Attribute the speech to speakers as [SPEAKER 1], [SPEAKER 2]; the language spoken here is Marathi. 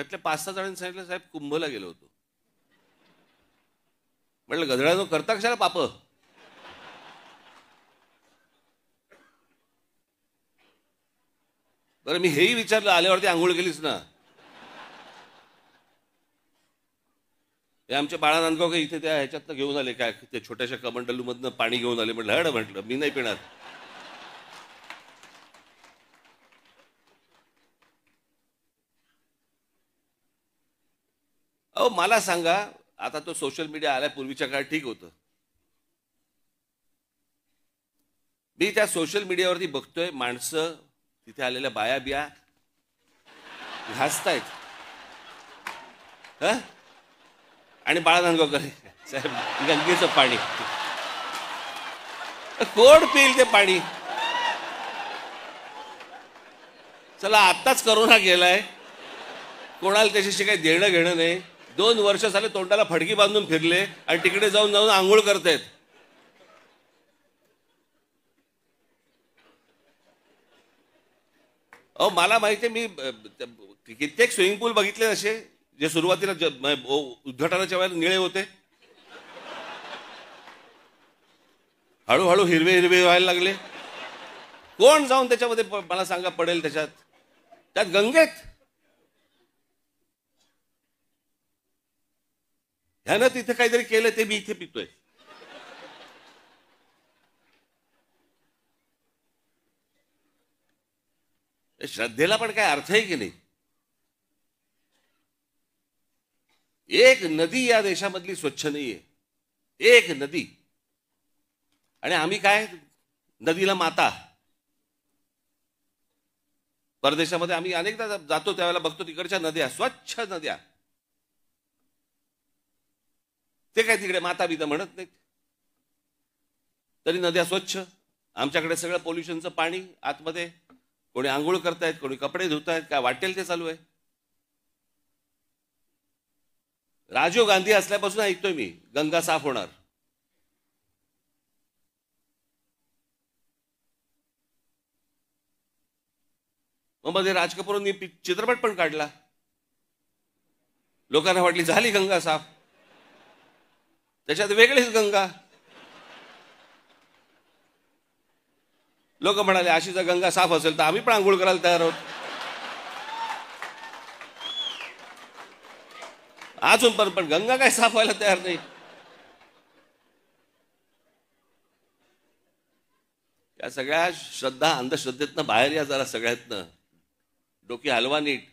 [SPEAKER 1] त्यातल्या 5-6 जणांनी सांगितलं, साहेब कुंभला गेलो होतो. म्हटलं गधड्यानो करता कशाला पाप? बरं मी हेही विचारलं, आल्यावरती आंघोळ केलीस ना? हे आमच्या बाळा नांदगावकर इथे त्या ह्याच्यातनं घेऊन आले, काय ते छोट्याशा कमंडलूमधनं पाणी घेऊन आले. म्हटलं हड, म्हटलं मी नाही पिणार. अहो मला सांगा, आता तो सोशल मीडिया आल्या पूर्वीच्या काळात ठीक होतं. मी त्या सोशल मीडियावरती बघतोय माणसं तिथे आलेल्या बाया बिया घासतायत. ह आणि बाळा नांदगावकर साहेब गंगेचं पाणी कोण पिईल ते पाणी? चला आत्ताच करोना गेलाय, कोणाला त्याच्याशी काही देणं घेणं नाही. 2 वर्ष झाले तोंडाला फडकी बांधून फिरले आणि तिकडे जाऊन जाऊन आंघोळ करतायत. अहो मला माहिती आहे, मी कित्येक स्विमिंग पूल बघितले असे जे सुरुवातीला उद्घाटनाच्या वेळेला निळे होते, हळूहळू हिरवे हिरवे व्हायला लागले. कोण जाऊन त्याच्यामध्ये मला सांगा पडेल त्यात गंगेत? ह्यानं तिथे काहीतरी केलं ते मी इथे पितोय. श्रद्धेला पण काय अर्थ आहे की नाही? एक नदी या देशामधली स्वच्छ नाहीये, एक नदी. आणि आम्ही काय नदीला माता. परदेशामध्ये आम्ही अनेकदा जातो त्यावेळेला बघतो तिकडच्या नद्या स्वच्छ नद्या, ते काय तिकडे माता बिता म्हणत नाहीत, तरी नद्या स्वच्छ. आमच्याकडे सगळं पोल्युशनचं पाणी आतमध्ये, कोणी आंघोळ करतायत, कोणी कपडे धुतायत, काय वाटेल ते चालू आहे. राजीव गांधी असल्यापासून ऐकतोय मी गंगा साफ होणार. मग मध्ये राज कपूरांनी चित्रपट पण काढला, लोकांना वाटली झाली गंगा साफ, त्याच्यात वेगळीच गंगा. लोक म्हणाले अशी जर गंगा साफ असेल तर आम्ही पण आंघोळ करायला तयार आहोत. अजून पण गंगा काय साफ व्हायला तयार नाही. या सगळ्या श्रद्धा अंधश्रद्धेतनं बाहेर या जरा, सगळ्यातनं डोकी हलवा नीट.